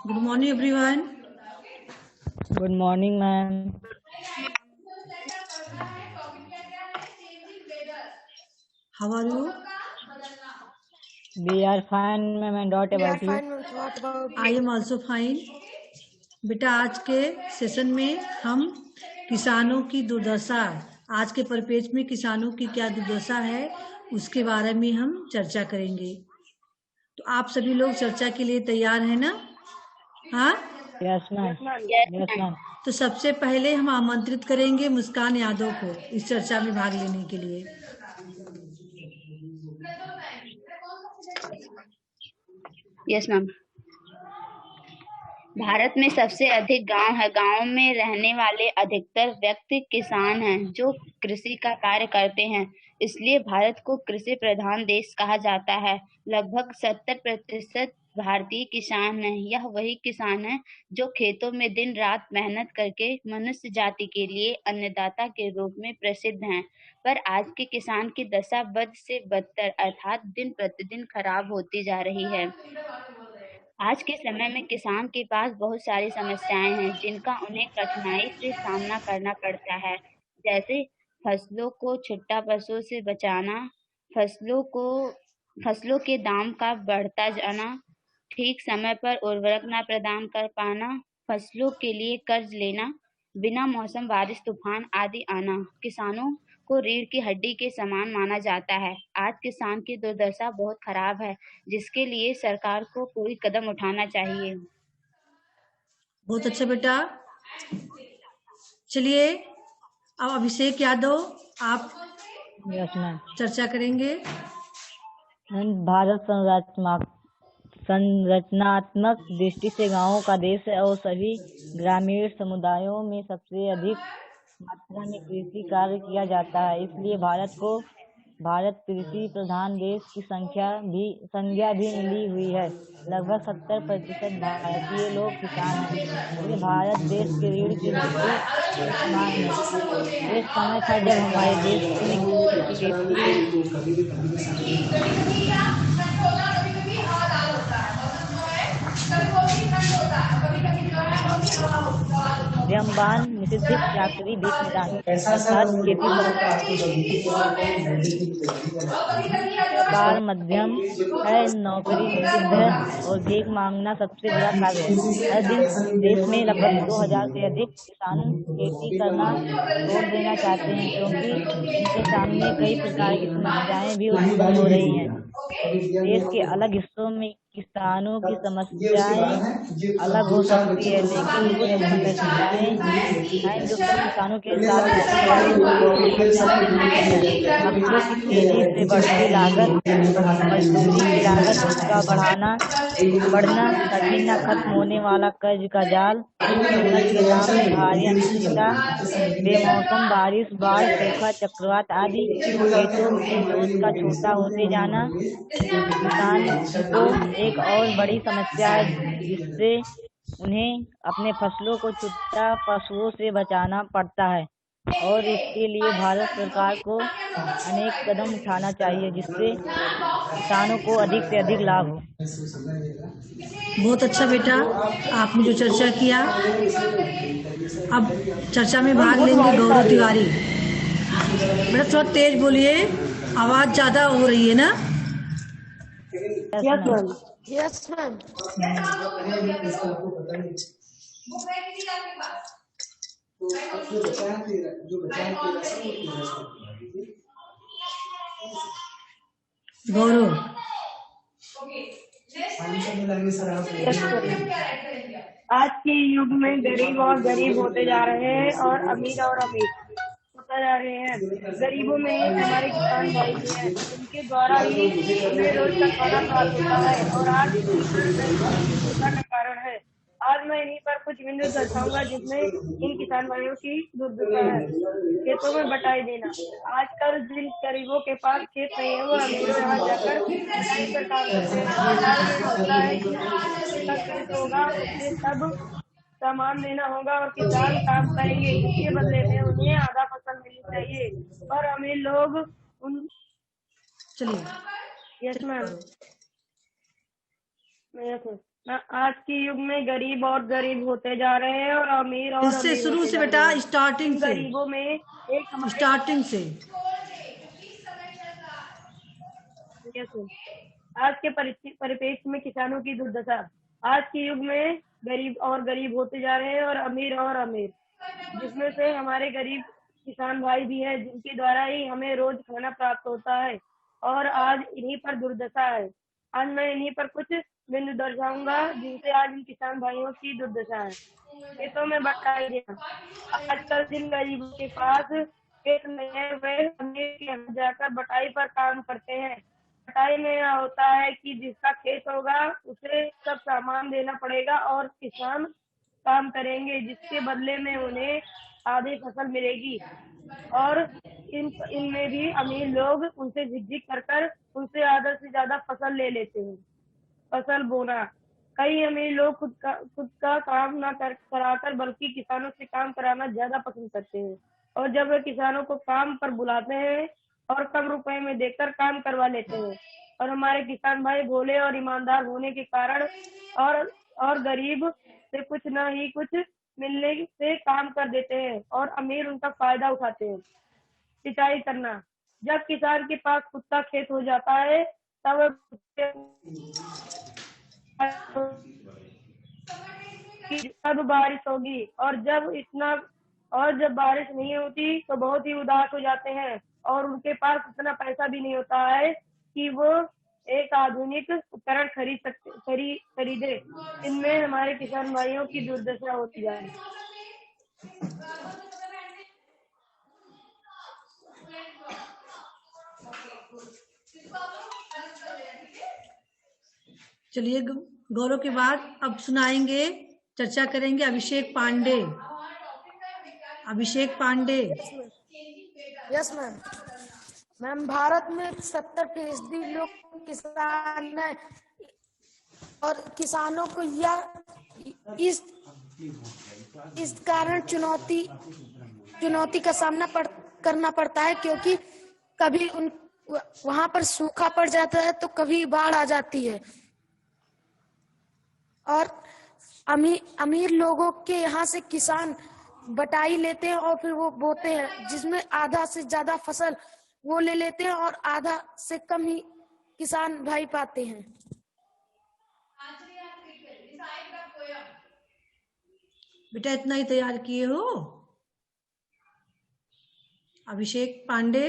Good morning, everyone. Good morning, ma'am. How are you? We are fine, ma'am. And what about you? I am also fine. बेटा आज के session में हम किसानों की दुर्दशा, आज के परिपेक्ष में किसानों की क्या दुर्दशा है उसके बारे में हम चर्चा करेंगे। तो आप सभी लोग चर्चा के लिए तैयार हैं ना? हाँ, Yes, ma'am. Yes, ma'am. तो सबसे पहले हम आमंत्रित करेंगे मुस्कान यादव को इस चर्चा में भाग लेने के लिए। Yes ma'am. भारत में सबसे अधिक गांव है। गांव में रहने वाले अधिकतर व्यक्ति किसान हैं जो कृषि का कार्य करते हैं। इसलिए भारत को कृषि प्रधान देश कहा जाता है। लगभग 70% भारतीय किसान हैं। यह वही किसान हैं जो खेतों में दिन रात मेहनत करके मनुष्य जाति के लिए अन्नदाता के रूप में प्रसिद्ध हैं। पर आज के किसान की दशा बद से बदतर अर्थात दिन प्रतिदिन खराब होती जा रही है। आज के समय में किसान के पास बहुत सारी समस्याएं हैं जिनका उन्हें कठिनाई से सामना करना पड़ता है, जैसे फसलों को छुट्टा पशुओं से बचाना, फसलों के दाम का बढ़ता जाना, ठीक समय पर उर्वरक न प्रदान कर पाना, फसलों के लिए कर्ज लेना, बिना मौसम बारिश तूफान आदि आना। किसानों को रीढ़ की हड्डी के समान माना जाता है। आज किसान की दुर्दशा बहुत खराब है, जिसके लिए सरकार को कोई कदम उठाना चाहिए। बहुत अच्छा बेटा। चलिए अब अभिषेक यादव आप Yes, ma'am. चर्चा करेंगे। भारत संरचनात्मक दृष्टि से गांवों का देश है और सभी ग्रामीण समुदायों में सबसे अधिक मात्रा में कृषि कार्य किया जाता है। इसलिए भारत कृषि प्रधान देश की संज्ञा भी मिली हुई है। लगभग 70% भारतीय लोग किसान हैं। इसलिए भारत देश के रीढ़ की हड्डी के समान है। एक समय था जब हमारे देश में मध्यमवान निषिद्ध चाकरी भीख निदान अर्थात खेती व्यापार मध्यम है, नौकरी निषिद्ध है और भीख मांगना सबसे बुरा कार्य है। हर दिन देश में लगभग 2000 से अधिक किसान खेती करना छोड़ देना चाहते हैं क्योंकि उनके सामने कई प्रकार की समस्याएं भी उत्पन्न हो रही हैं। देश के अलग हिस्सों में किसानों की समस्याएं अलग हो सकती है, लेकिन कुछ समस्याएं हैं जो सब किसानों के साथ फसलों की तेजी से बढ़ती लागत, मजदूरी की लागत का बढ़ना, कभी न खत्म होने वाला कर्ज का जाल, सोना के दाम में भारी अनिश्चितता, बेमौसम बारिश, बाढ़, सूखा, चक्रवात आदि, खेतों में जोत का छोटा होते जाना किसान को एक और बड़ी समस्या है, जिससे उन्हें अपने फसलों को छुट्टा पशुओं से बचाना पड़ता है और इसके लिए भारत सरकार को अनेक कदम उठाना चाहिए जिससे किसानों को अधिक से अधिक लाभ हो। बहुत अच्छा बेटा, आपने जो चर्चा किया। अब चर्चा में भाग लेंगे गौरव तिवारी। बेटा थोड़ा तेज बोलिए, आवाज ज्यादा हो रही है ना। Yes ma'am. गौरव आज के युग में गरीब और गरीब होते जा रहे हैं और अमीर होता जा रहे हैं। गरीबों में हमारे किसान भाई हैं, उनके द्वारा ही हमें रोज का खाना प्राप्त होता है और आज दुर्दशा का कारण है। आज मैं इन्हीं पर कुछ बिंदु दर्शाऊंगा जिसमें इन किसान भाइयों की दुर्दशा है। खेतों में बटाई देना। आजकल जिन गरीबों के पास खेत नहीं है वो अमीरों यहाँ जाकर बटाई पर काम करते हैं। बटाई में होता है कि जिसका खेत होगा उसे सब सामान देना होगा और किसान काम करेंगे, इसके बदले में उन्हें आधा फसल मिलनी चाहिए। पर अमीर लोग उन चलिए। Yes ma'am. आज के युग में गरीब और गरीब होते जा रहे हैं और अमीर इससे शुरू होते से जा बेटा, रहे हैं। स्टार्टिंग इन से, गरीबों में एक हमारे स्टार्टिंग से। आज के परिप्रेक्ष्य में किसानों की दुर्दशा। आज के युग में गरीब और गरीब होते जा रहे हैं और अमीर, जिसमें से हमारे गरीब किसान भाई भी हैं, जिनके द्वारा ही हमें रोज खाना प्राप्त होता है और आज इन्हीं पर दुर्दशा है। आज मैं इन्हीं पर कुछ बिंदु दर्शाऊंगा जिनसे आज इन किसान भाइयों की दुर्दशा है। खेतों में बटाई देना। आजकल जिन गरीबों के पास खेत नहीं है, वे अमीर के यहाँ जाकर बटाई पर काम करते हैं। बटाई में यह होता है कि जिसका खेत होगा उसे सब सामान देना पड़ेगा और किसान काम करेंगे, जिसके बदले में उन्हें आधी फसल मिलेगी। और इनमें भी अमीर लोग उनसे झिकझिक कर उनसे आधा से ज्यादा फसल ले लेते हैं। फसल बोना। कई अमीर लोग खुद का काम न कराकर बल्कि किसानों से काम कराना ज्यादा पसंद करते हैं, और जब वे किसानों को काम पर बुलाते हैं और कम रुपए में देकर काम करवा लेते हैं। और हमारे किसान भाई भोले और ईमानदार होने के कारण और गरीब से कुछ न ही कुछ मिलने से काम कर देते हैं और अमीर उनका फायदा उठाते हैं। सिंचाई करना। जब किसान के पास खुद का खेत हो जाता है तब कब बारिश होगी, और जब बारिश नहीं होती तो बहुत ही उदास हो जाते हैं और उनके पास इतना पैसा भी नहीं होता है कि वो एक आधुनिक उपकरण खरीदे। इनमें हमारे किसान भाइयों की दुर्दशा होती जा रही है। चलिए, गौरव के बाद अब सुनाएंगे, चर्चा करेंगे Abhishek Pandey. Abhishek Pandey. Yes ma'am. Ma'am, Bharat में 70% लोग किसान हैं और किसानों को इस कारण चुनौती का सामना करना पड़ता है, क्योंकि कभी वहां पर सूखा पड़ जाता है तो कभी बाढ़ आ जाती है। और अमीर लोगों के यहाँ से किसान बटाई लेते हैं और फिर वो बोते हैं, जिसमें आधा से ज्यादा फसल वो ले लेते हैं और आधा से कम ही किसान भाई पाते हैं। बेटा इतना ही तैयार किए हो? अभिषेक पांडे।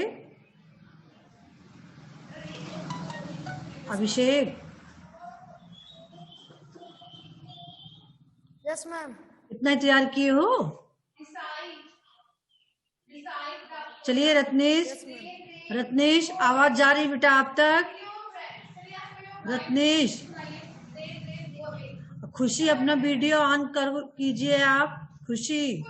अभिषेक। Yes ma'am. इतना ही तैयार किए हो? चलिए रत्नेश। रत्नेश, आवाज जा रही बेटा आप तक? रत्नेश। खुशी, अपना वीडियो ऑन कर कीजिए आप। खुशी।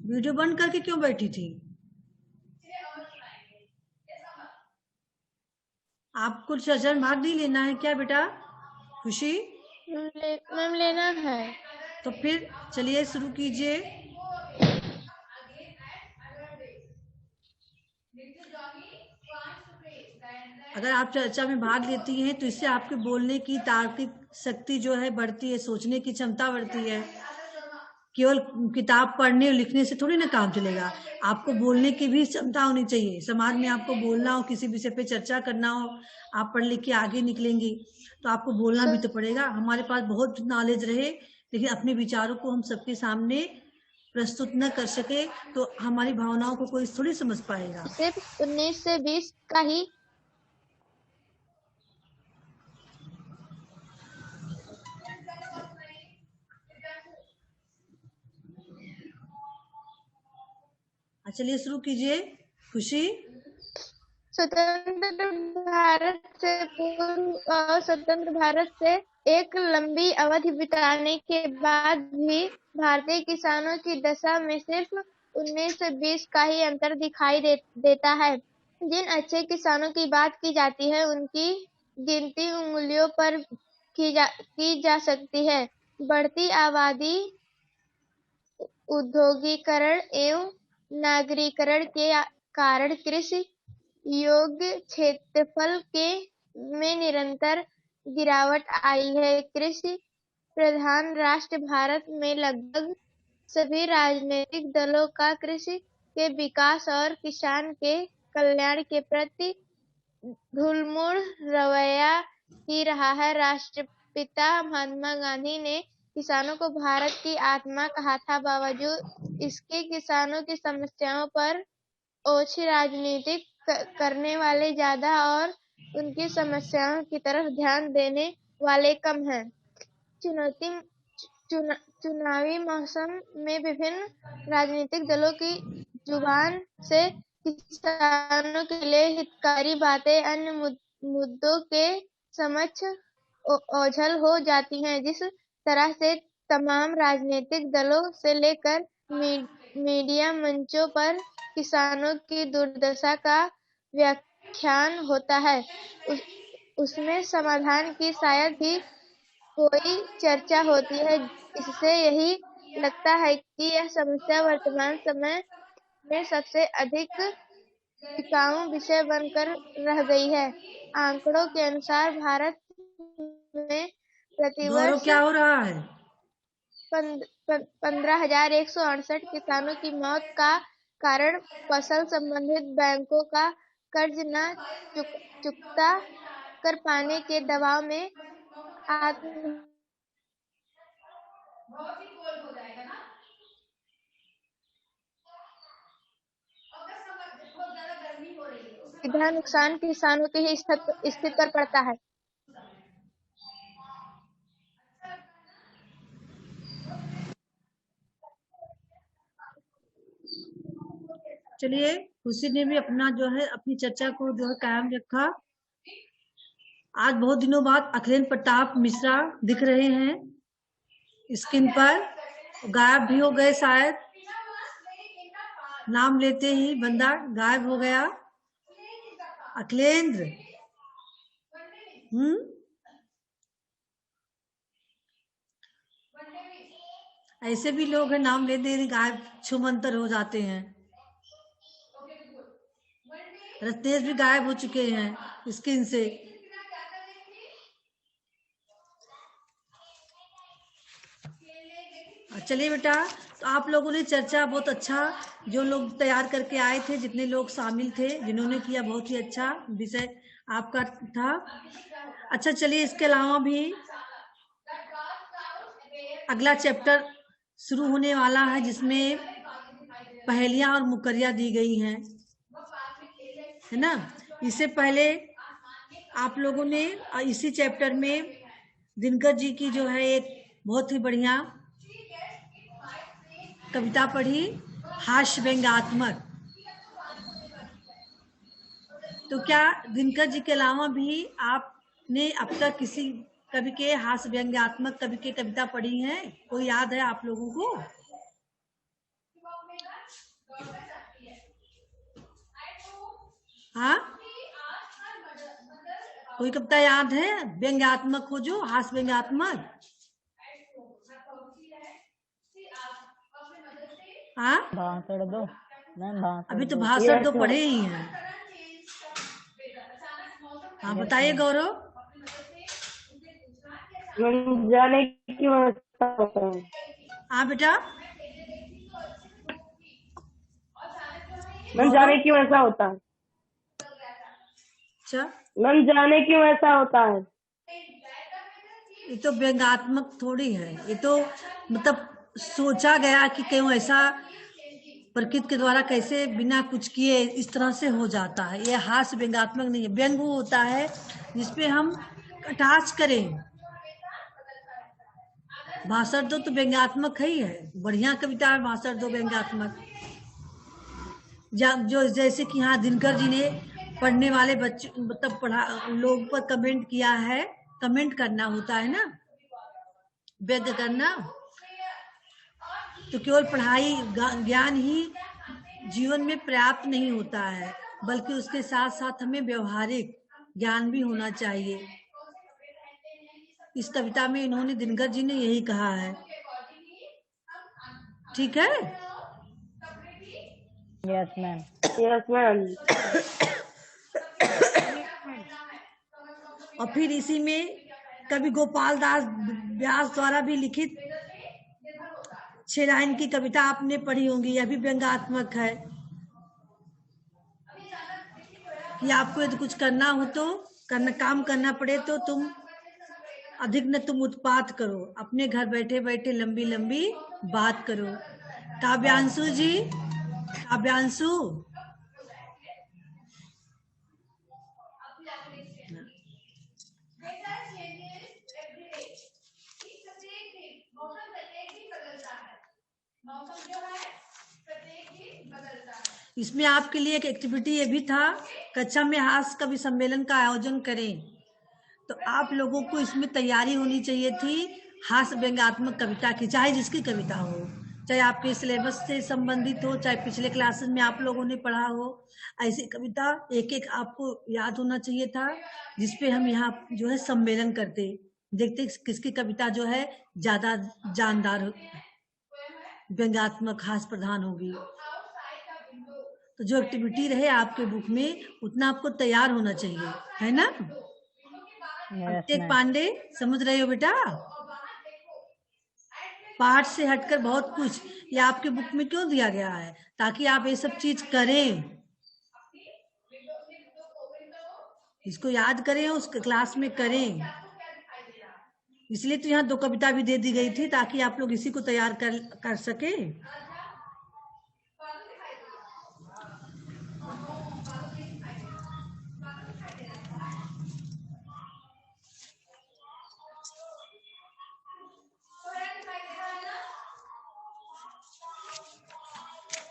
वीडियो बंद करके क्यों बैठी थी? आपको चर्चा में भाग नहीं लेना है क्या बेटा? खुशी। मैम लेना है। तो फिर चलिए शुरू कीजिए। अगर आप चर्चा में भाग लेती हैं तो इससे आपके बोलने की तार्किक शक्ति जो है बढ़ती है, सोचने की क्षमता बढ़ती है। केवल किताब पढ़ने और लिखने से थोड़ी ना काम चलेगा, आपको बोलने की भी क्षमता होनी चाहिए। समाज में आपको बोलना हो, किसी विषय पे चर्चा करना हो, आप पढ़ लिख के आगे निकलेंगी तो आपको बोलना भी तो पड़ेगा। हमारे पास बहुत नॉलेज रहे लेकिन अपने विचारों को हम सबके सामने प्रस्तुत न कर सके तो हमारी भावनाओं को कोई थोड़ी समझ पाएगा। सिर्फ 19 से 20 का ही चलिए शुरू कीजिए। खुशी। स्वतंत्र भारत से एक लंबी अवधि बिताने के बाद भी भारतीय किसानों की दशा में सिर्फ 19 से 20 का ही अंतर दिखाई देता है। जिन अच्छे किसानों की बात की जाती है उनकी गिनती उंगलियों पर की जा सकती है। बढ़ती आबादी औद्योगिकरण एवं नागरीकरण के कारण कृषि योग्य क्षेत्रफल में निरंतर गिरावट आई है। कृषि प्रधान राष्ट्र भारत में लगभग सभी राजनीतिक दलों का कृषि के विकास और किसान के कल्याण के प्रति ढुलमुल रवैया ही रहा है। राष्ट्रपिता महात्मा गांधी ने किसानों को भारत की आत्मा कहा था। बावजूद इसके किसानों की समस्याओं पर ओछी राजनीति करने वाले ज्यादा और उनकी समस्याओं की तरफ ध्यान देने वाले कम हैं। चुनावी मौसम में विभिन्न राजनीतिक दलों की जुबान से किसानों के लिए हितकारी बातें अन्य मुद्दों के समक्ष ओझल हो जाती हैं। जिस तरह से तमाम राजनीतिक दलों से लेकर मीडिया मंचों पर किसानों की दुर्दशा का व्याख्यान होता है, उसमें समाधान की शायद ही कोई चर्चा होती है। इससे यही लगता है कि यह समस्या वर्तमान समय में सबसे अधिक टिकाऊ विषय बनकर रह गई है। आंकड़ों के अनुसार भारत में गौरव प्रतिवर्ष क्या हो रहा है? 15,168 किसानों की मौत का कारण फसल संबंधित बैंकों का कर्ज न चुकता कर पाने के दबाव में सीधा नुकसान किसानों की ही स्थिति पर पड़ता है। चलिए, खुशी ने भी अपना जो है अपनी चर्चा को जो है कायम रखा। आज बहुत दिनों बाद अखिलेश प्रताप मिश्रा दिख रहे हैं स्क्रीन पर, गायब भी हो गए शायद, नाम लेते ही बंदा गायब हो गया। अखिलेंद्र, ऐसे भी लोग हैं नाम लेते ही गायब छुमंतर हो जाते हैं। रत्नेश भी गायब हो चुके हैं स्क्रीन से। चलिए बेटा, तो आप लोगों ने चर्चा बहुत अच्छा, जो लोग तैयार करके आए थे, जितने लोग शामिल थे, जिन्होंने किया, बहुत ही अच्छा विषय आपका था। अच्छा, चलिए इसके अलावा भी अगला चैप्टर शुरू होने वाला है जिसमें पहेलियां और मुकर्रियां दी गई हैं, है ना। इससे पहले आप लोगों ने इसी चैप्टर में दिनकर जी की जो है एक बहुत ही बढ़िया कविता पढ़ी, हास्य व्यंग्यात्मक। तो क्या दिनकर जी के अलावा भी आपने अब तक किसी कवि के हास्य व्यंग्यात्मक कवि की कविता पढ़ी है? कोई याद है आप लोगों को? हाँ, कोई कविता याद है व्यंग्यात्मक हो, जो हास्य व्यंग्यात्मक? हाँ, भाषण दो मैम, भाषण अभी तो दो। भाषण तो पढ़े ही हैं। हाँ, बताइए गौरव। जाने की व्यवस्था होता है। हाँ बेटा, मैम जाने क्यों ऐसा होता है? अच्छा, मैम जाने क्यों ऐसा होता है? ये तो व्यंग्यात्मक थोड़ी है, ये तो मतलब सोचा गया कि क्यों ऐसा प्रकृति के द्वारा कैसे बिना कुछ किए इस तरह से हो जाता है। ये हास्य व्यंग्यात्मक नहीं है। व्यंग वो होता है जिसपे हम कटाक्ष करें। भाषण दो तो व्यंग्यात्मक ही है, बढ़िया कविता है भाषण दो व्यंग्यात्मक। जो जैसे कि यहाँ दिनकर जी ने पढ़ने वाले बच्चे मतलब लोग पर कमेंट किया है, कमेंट करना होता है ना, व्यंग करना। तो केवल पढ़ाई ज्ञान ही जीवन में पर्याप्त नहीं होता है, बल्कि उसके साथ साथ हमें व्यवहारिक ज्ञान भी होना चाहिए। इस कविता में इन्होंने, दिनकर जी ने यही कहा है। ठीक है? Yes ma'am. Yes ma'am. और फिर इसी में कवि गोपाल दास व्यास द्वारा भी लिखित 6 लाइन की कविता आपने पढ़ी होंगी, यह भी व्यंग्यात्मक है कि आपको यदि कुछ करना हो तो काम करना पड़े तो तुम अधिक न तुम उत्पात करो, अपने घर बैठे बैठे लंबी लंबी बात करो। काव्यांशु जी, काव्यांशु, इसमें आपके लिए एक एक्टिविटी ये भी था, कक्षा में हास्य कवि सम्मेलन का आयोजन करें। तो आप लोगों को इसमें तैयारी होनी चाहिए थी हास्य व्यंग्यात्मक कविता की, चाहे जिसकी कविता हो, चाहे आपके सिलेबस से संबंधित हो, चाहे पिछले क्लासेस में आप लोगों ने पढ़ा हो, ऐसी कविता एक एक आपको याद होना चाहिए था, जिसपे हम यहाँ जो है सम्मेलन करते, देखते किसकी कविता जो है ज्यादा जानदार व्यंग्यात्मक हास्य प्रधान होगी। तो जो एक्टिविटी रहे आपके बुक में उतना आपको तैयार होना चाहिए, है ना? अभिषेक पांडे, समझ रहे हो बेटा? पाठ से हटकर बहुत कुछ ये आपके बुक में क्यों दिया गया है, ताकि आप ये सब चीज करें, इसको याद करें, उस क्लास में करें। इसलिए तो यहाँ 2 कविता भी दे दी गई थी ताकि आप लोग इसी को तैयार कर सके।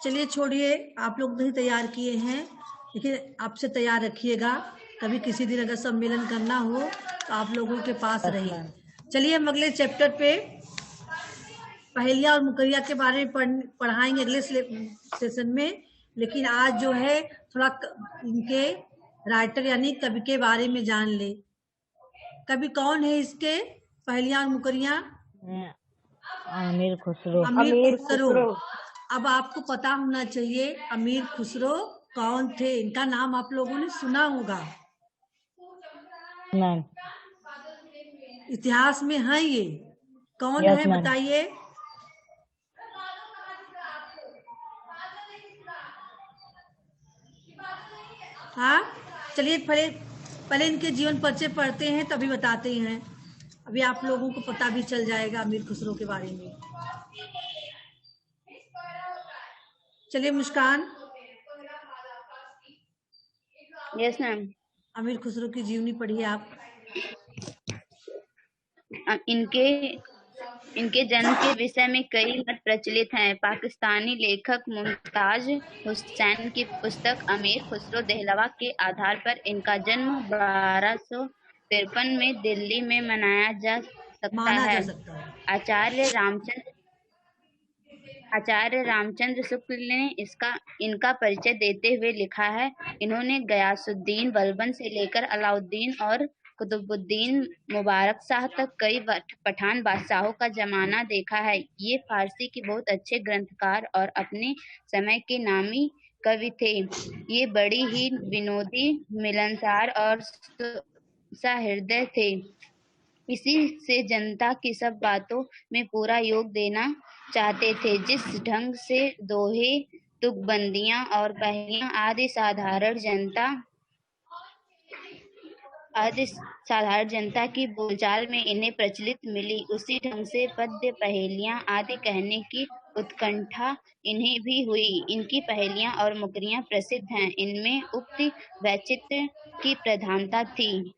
चलिए छोड़िए, आप लोग नहीं तैयार किए हैं, लेकिन आपसे तैयार रखिएगा, कभी किसी दिन अगर सम्मेलन करना हो तो आप लोगों के पास रहिए। चलिए हम अगले चैप्टर पे पहेलियां और मुकैया के बारे में पढ़ाएंगे अगले सेशन में, लेकिन आज जो है थोड़ा इनके राइटर यानी कवि के बारे में जान ले। कवि कौन है इसके पहेलियां और मुकैया? अमीर खुसरो। अमीर खुसरो। अब आपको पता होना चाहिए अमीर खुसरो कौन थे, इनका नाम आप लोगों ने सुना होगा, मैम इतिहास में है ये, कौन है बताइए? हाँ चलिए पहले इनके जीवन परिचय पढ़ते हैं तभी बताते हैं, अभी आप लोगों को पता भी चल जाएगा अमीर खुसरो के बारे में। चलिए मुस्कान। Yes ma'am. अमीर खुसरो की जीवनी पढ़िए आप। इनके जन्म के विषय में कई मत प्रचलित हैं। पाकिस्तानी लेखक मुमताज हुसैन की पुस्तक अमीर खुसरो दहलवा के आधार पर इनका जन्म 1253 में दिल्ली में मनाया जा सकता है। आचार्य रामचंद्र शुक्ल ने इनका परिचय देते हुए लिखा है, इन्होंने गयासुद्दीन बलबन से लेकर अलाउद्दीन और कुतुबुद्दीन मुबारक शाह तक कई पठान बादशाहों का जमाना देखा है। ये फारसी के बहुत अच्छे ग्रंथकार और अपने समय के नामी कवि थे। ये बड़ी ही विनोदी, मिलनसार और सहृदय थे। इसी से जनता की सब बातों में पूरा योग देना चाहते थे। जिस ढंग से दोहे, तुकबंदियां और पहेलियां आदि साधारण जनता की बोलचाल में इन्हें प्रचलित मिली, उसी ढंग से पद्य, पहेलियां आदि कहने की उत्कंठा इन्हें भी हुई। इनकी पहेलियां और मुकरियां प्रसिद्ध हैं। इनमें उक्ति वैचित्र्य की प्रधानता थी।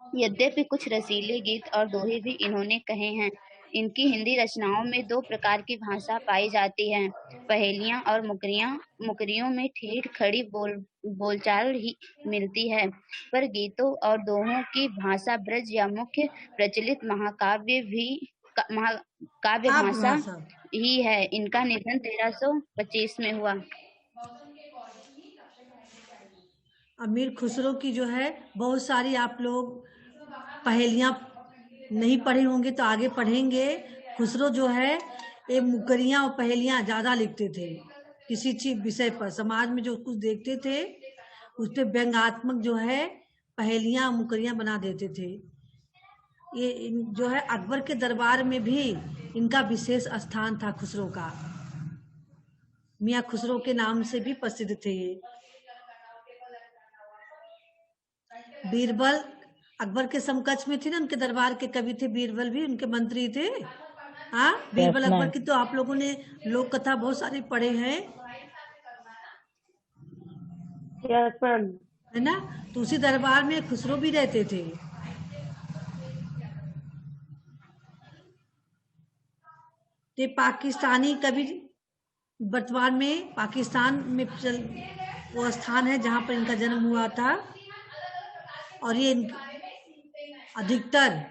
यद्यपि कुछ रसीले गीत और दोहे भी इन्होंने कहे हैं। इनकी हिंदी रचनाओं में 2 प्रकार की भाषा पाई जाती है, पहेलियां और मुकरियां। मुकरियों में ठेठ खड़ी बोलचाल ही मिलती है, पर गीतों और दोहों की भाषा ब्रज या मुख्य प्रचलित महाकाव्य भाषा ही है। इनका निधन 1325 में हुआ। अमीर खुसरो की जो है बहुत सारी आप लोग पहेलियां नहीं पढ़े होंगे तो आगे पढ़ेंगे। खुसरो जो है ये मुकरियां और पहेलियां ज्यादा लिखते थे। किसी चीज विषय पर समाज में जो कुछ देखते थे उस पे व्यंग्यात्मक जो है पहेलियां मुकरियां बना देते थे। ये जो है अकबर के दरबार में भी इनका विशेष स्थान था। खुसरो का, मियाँ खुसरो के नाम से भी प्रसिद्ध थे ये। बीरबल अकबर के समकक्ष में थे ना, उनके दरबार के कवि थे। बीरबल भी उनके मंत्री थे। हाँ, बीरबल Yes, अकबर ma'am. की तो आप लोगों ने लोक कथा बहुत सारी पढ़े हैं, यस मैम। है ना। तो उसी दरबार में खुसरो भी रहते थे। ये पाकिस्तानी कवि वर्तमान में पाकिस्तान में वो स्थान है जहाँ पर इनका जन्म हुआ था। और ये अधिकतर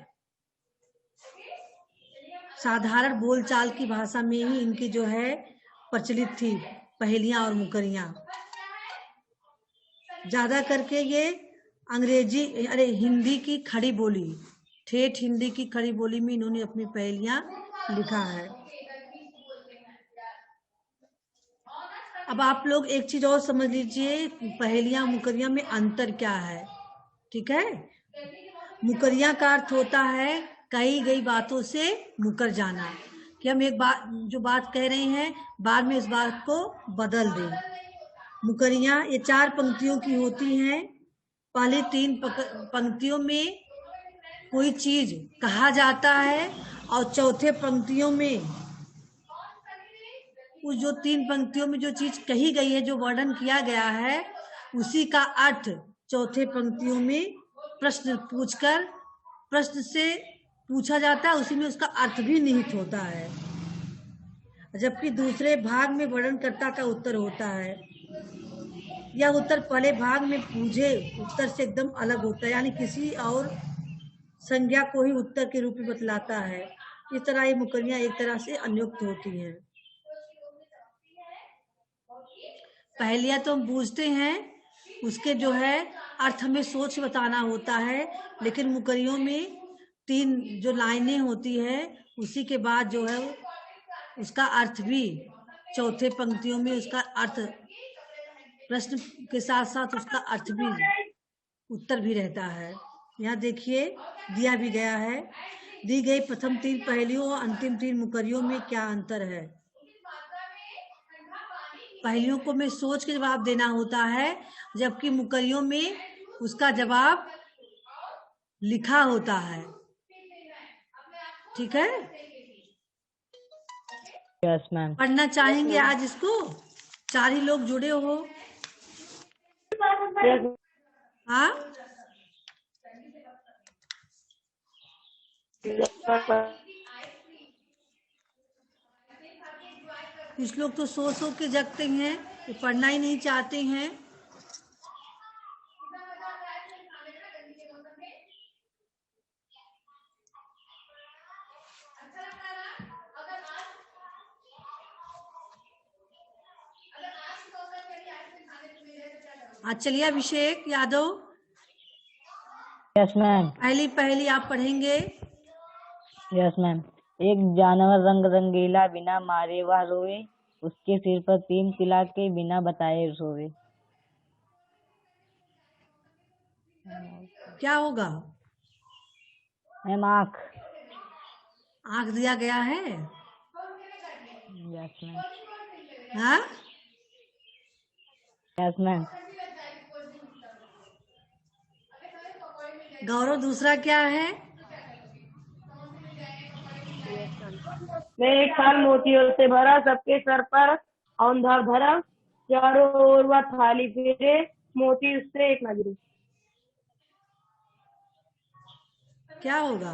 साधारण बोलचाल की भाषा में ही इनकी जो है प्रचलित थी पहेलियां और मुकरियां। ज्यादा करके ये अंग्रेजी हिंदी की खड़ी बोली, ठेठ हिंदी की खड़ी बोली में इन्होंने अपनी पहेलियां लिखा है। अब आप लोग एक चीज और समझ लीजिए, पहेलियां मुकरियां में अंतर क्या है। ठीक है, मुकरियां का अर्थ होता है कही गई बातों से मुकर जाना, कि हम एक बात जो बात कह रहे हैं बाद में इस बात को बदल दें। मुकरियां ये 4 पंक्तियों की होती हैं। पहली 3 पंक्तियों में कोई चीज कहा जाता है और चौथे पंक्तियों में उस जो 3 पंक्तियों में जो चीज कही गई है, जो वर्णन किया गया है, उसी का अर्थ चौथे पंक्तियों में प्रश्न पूछकर प्रश्न से पूछा जाता है, उसी में उसका अर्थ भी निहित होता है। जबकि दूसरे भाग में वर्णनकर्ता का उत्तर होता है। यह उत्तर पहले भाग में पूछे उत्तर से एकदम अलग होता है, यानी किसी और संज्ञा को ही उत्तर के रूप में बतलाता है। इस तरह ये मुकरियां एक तरह से अनियुक्त होती हैं। पहेलियां तो हम पूछते हैं, उसके जो है अर्थ हमें सोच बताना होता है, लेकिन मुकरियों में 3 जो लाइनें होती है उसी के बाद जो है उसका अर्थ भी चौथे पंक्तियों में उसका अर्थ प्रश्न के साथ साथ उसका अर्थ भी उत्तर भी रहता है। यहाँ देखिए दिया भी गया है, दी गई प्रथम 3 पहेलियों और अंतिम 3 मुकरियों में क्या अंतर है। पहेलियों को में सोच के जवाब देना होता है, जबकि मुकरियों में उसका जवाब लिखा होता है। ठीक है, यस मैम। पढ़ना चाहेंगे आज इसको? 4 ही लोग जुड़े हो। हाँ, कुछ लोग तो सो के जगते हैं, ये पढ़ना ही नहीं चाहते हैं। आज चलिए अभिषेक यादव, यस मैम। पहली आप पढ़ेंगे। Yes ma'am. एक जानवर रंग रंगीला बिना मारे वह रोए, उसके सिर पर 3 तिला के बिना बताए सोए। क्या होगा? मैम आँख। आंख दिया गया है। Yes ma'am. हाँ, यस मैम। गौरव दूसरा क्या है? मैं एक थाल मोतियों से भरा, सबके सर पर औंधा धरा, चारों ओर वह थाली फिरे, मोती उससे एक न गिरे। क्या होगा?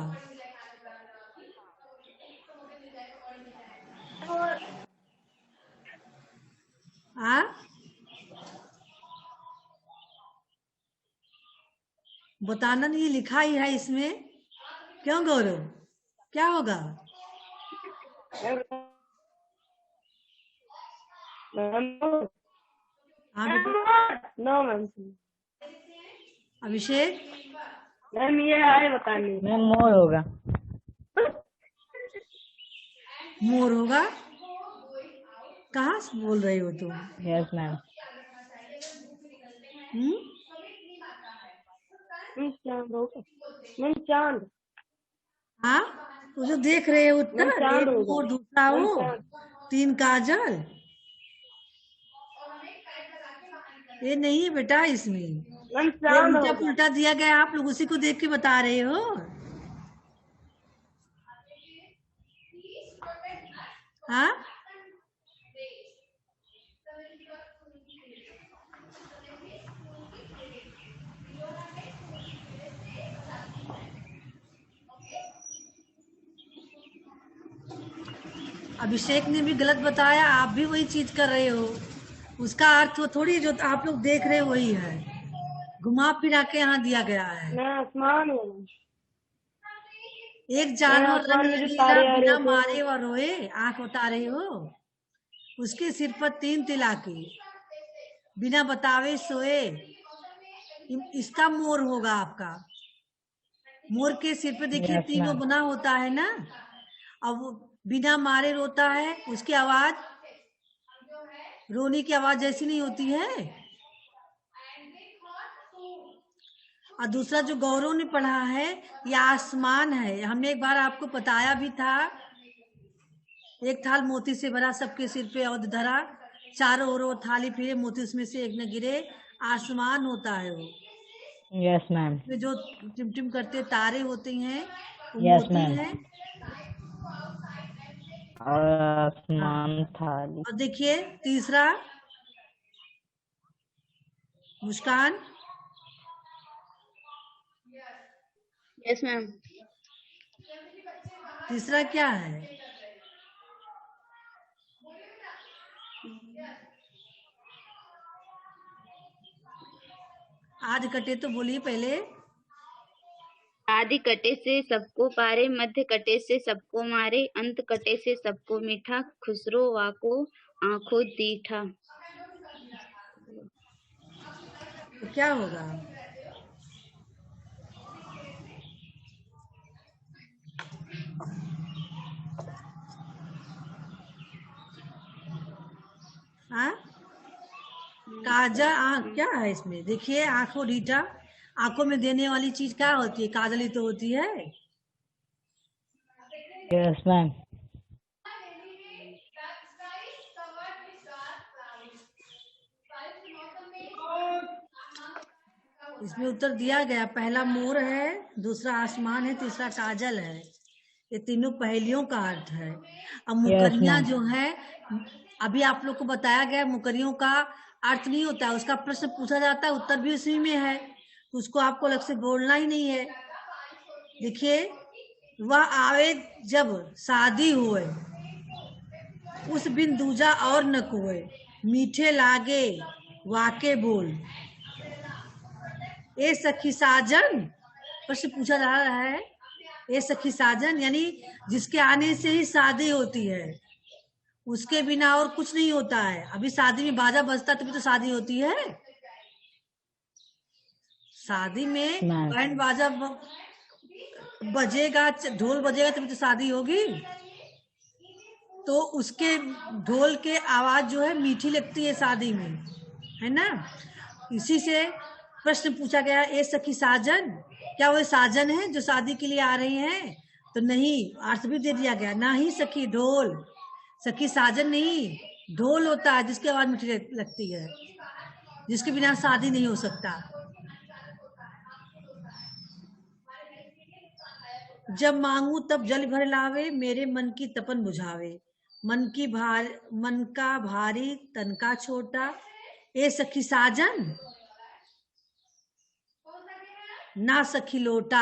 हाँ, बताना नहीं, लिखा ही है इसमें। क्यों गौरव, क्या होगा? हाँ बेटा। No ma'am. अभिषेक, मैम ये आए बताने। मैम मोर होगा। मोर होगा। कहाँ से बोल रहे हो तुम? Yes ma'am. चांद होगा मैम, चांद। हाँ, वो जो देख रहे हो मैम उत्तर, चांद एक होगा मोर, दूसरा मैम, वो, चांद। 3 काजल। ये नहीं है बेटा, इसमें मैम ये चांद उल्टा होगा। पुल्टा दिया गया, आप लोग उसी को देख के बता रहे हो। हाँ, अभिषेक ने भी गलत बताया, आप भी वही चीज कर रहे हो। उसका अर्थ वो थोड़ी जो आप लोग देख रहे हो वही है, घुमा फिरा के यहाँ दिया गया है। मैं आसमान हूँ। एक जानवर आसमान रंग में जो रंगीला तारे आ रहे बिना होते हैं मारे व रोए, आंख बता रहे हो। उसके सिर पर 3 तिलाकी, बिना बतावे सोए। इसका मोर होगा आपका। मोर के सिर पे देखिए यस 3 मैम। बना होता है ना। अब वो बिना मारे रोता है, उसकी आवाज रोने की आवाज जैसी नहीं होती है। और दूसरा जो गौरव ने पढ़ा है, ये आसमान है। हमने एक बार आपको बताया भी था, एक थाल मोती से भरा सबके सिर पे औद धरा, चारों ओर वो थाली फिरे, मोती उसमें से एक न गिरे। आसमान होता है वो। Yes ma'am. में जो टिमटिम करते तारे होते हैं वो यस मोती मैम। हैं। और हाँ, आसमान थाली। और देखिए तीसरा, मुस्कान। Yes ma'am. तीसरा क्या है? आज कटे तो बोलिए पहले। आदि कटे से सबको पारे, मध्य कटे से सबको मारे, अंत कटे से सबको मीठा, खुसरो वाको आंखों दीठा। तो क्या होगा? हाँ, काजल आँख क्या है इसमें? देखिए, आंखों रीटा, आंखों में देने वाली चीज क्या होती है? काजल ही तो होती है। Yes ma'am. इसमें उत्तर दिया गया, पहला मोर है, दूसरा आसमान है, तीसरा काजल है। ये तीनों पहेलियों का अर्थ है। अब यस मुकरियां मैम। जो है, अभी आप लोग को बताया गया, मुकरियों का अर्थ नहीं होता है, उसका प्रश्न पूछा जाता है, उत्तर भी उसी में है, तो उसको आपको अलग से बोलना ही नहीं है। देखिए, वह आवे जब शादी हुए, उस बिन दूजा और न कोई, मीठे लागे वाके बोल। ए सखी साजन, प्रश्न पूछा जा रहा है। ए सखी साजन यानी जिसके आने से ही शादी होती है, उसके बिना और कुछ नहीं होता है। अभी शादी में बाजा बजता तभी तो शादी होती है। शादी में मैम। बैंड बाजा बजेगा, ढोल बजेगा तभी तो शादी होगी। तो उसके ढोल के आवाज जो है मीठी लगती है शादी में, है ना। इसी से प्रश्न पूछा गया, ए सखी साजन, क्या वो साजन है जो शादी के लिए आ रही हैं? तो नहीं, अर्थ भी दे दिया गया, ना ही सखी ढोल, सखी साजन नहीं, ढोल होता है जिसकी आवाज मीठी लगती है, जिसके बिना शादी नहीं हो सकता। जब मांगू तब जल भर लावे, मेरे मन की तपन बुझावे। मन का भारी तन का छोटा, ए सखी साजन ना सखी लोटा।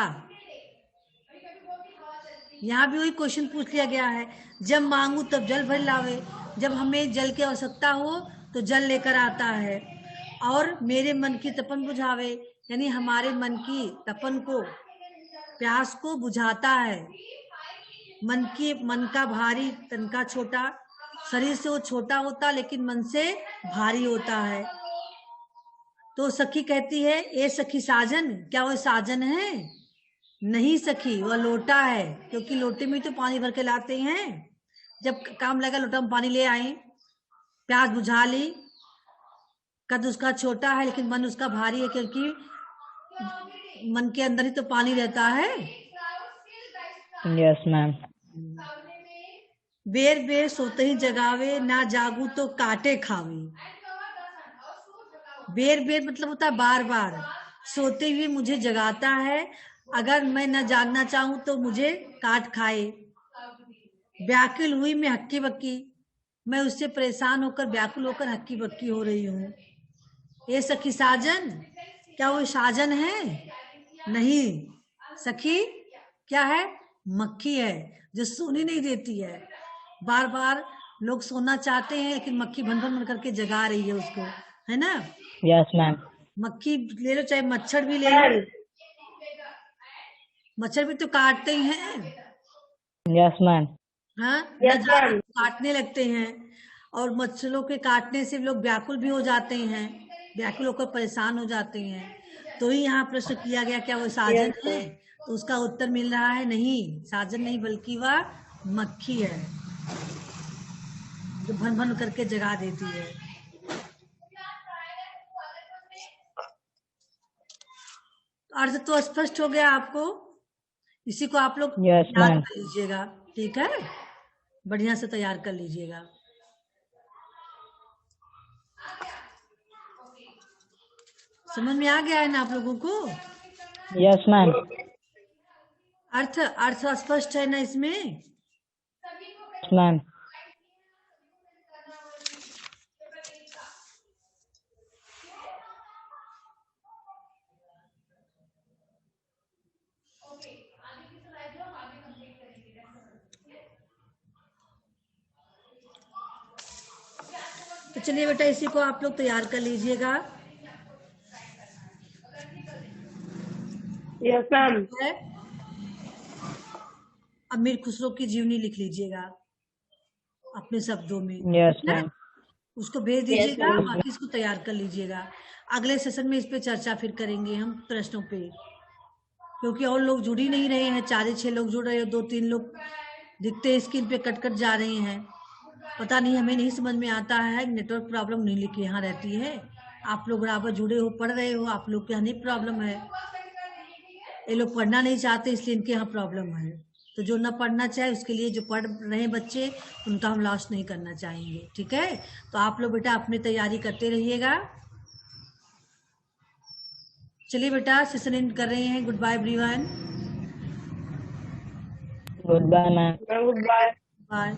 यहाँ भी वही क्वेश्चन पूछ लिया गया है, जब मांगू तब जल भर लावे, जब हमें जल की आवश्यकता हो तो जल लेकर आता है, और मेरे मन की तपन बुझावे यानी हमारे मन की तपन को, प्यास को बुझाता है। मन का भारी तन का छोटा, शरीर से वो छोटा होता लेकिन मन से भारी होता है। तो सखी कहती है, ए सखी साजन, क्या वो साजन है? नहीं सखी, वह लोटा है, क्योंकि लोटे में तो पानी भर के लाते हैं। जब काम लगा लोटा में पानी ले आए, प्यास बुझा ली। कद उसका छोटा है लेकिन मन उसका भारी है, क्योंकि मन के अंदर ही तो पानी रहता है। Yes ma'am. बेर बेर सोते ही जगावे, ना जागू तो काटे खावे। बेर बेर मतलब होता है बार बार, सोते हुए मुझे जगाता है, अगर मैं न जागना चाहूं तो मुझे काट खाए। व्याकुल हुई मैं हक्की बक्की, मैं उससे परेशान होकर व्याकुल होकर हक्की बक्की हो रही हूँ। ये सखी साजन, क्या वो साजन है? नहीं, सखी क्या है? मक्खी है, जो सोने नहीं देती है। बार बार लोग सोना चाहते हैं लेकिन मक्खी भन भन करके जगा रही है उसको, है ना? Yes ma'am. मक्खी ले लो चाहे मच्छर भी ले लो, मच्छर भी तो काटते ही हैं। Yes ma'am. हाँ, Yes, ma'am. काटने लगते हैं, और मच्छरों के काटने से लोग व्याकुल भी हो जाते हैं, व्याकुल होकर परेशान हो जाते हैं। तो ही यहाँ प्रश्न किया गया, क्या वो साजन Yes, है? तो उसका उत्तर मिल रहा है नहीं, साजन नहीं बल्कि वह मक्खी है, जो भन भन करके जगा देती है। अर्थ तो स्पष्ट हो गया आपको? इसी को आप लोग यस याद मैम। कर लीजिएगा, ठीक है? बढ़िया से तैयार कर लीजिएगा। समझ में आ गया है ना आप लोगों को? Yes ma'am. अर्थ अर्थ स्पष्ट है ना इसमें? Yes ma'am. तो चलिए बेटा, इसी को आप लोग तैयार कर लीजिएगा। yes, ma'am. है, अमीर खुसरो की जीवनी लिख लीजिएगा अपने शब्दों में, यस ठीक है? मैम। उसको भेज Yes, दीजिएगा, ma'am. बाकी इसको तैयार कर लीजिएगा। अगले सेशन में इस पे चर्चा फिर करेंगे हम प्रश्नों पे, क्योंकि और लोग जुड़ ही नहीं रहे हैं। 4-6 लोग जुड़ रहे हैं, 2-3 लोग दिखते हैं स्क्रीन पे कट कट जा रहे हैं। पता नहीं, हमें नहीं समझ में आता है, नेटवर्क प्रॉब्लम नहीं लिखी यहाँ रहती है। आप लोग बराबर जुड़े हो, पढ़ रहे हो, आप लोग के यहाँ नहीं प्रॉब्लम है। ये लोग पढ़ना नहीं चाहते इसलिए इनके यहाँ प्रॉब्लम है। तो जो ना पढ़ना चाहे उसके लिए, जो पढ़ रहे हैं बच्चे, उनका हम लॉस नहीं करना चाहेंगे, ठीक है? तो आप लोग बेटा अपनी तैयारी करते रहिएगा। चलिए बेटा, सेशन एंड कर रहे हैं। Goodbye everyone. Goodbye ma'am. Goodbye. Bye.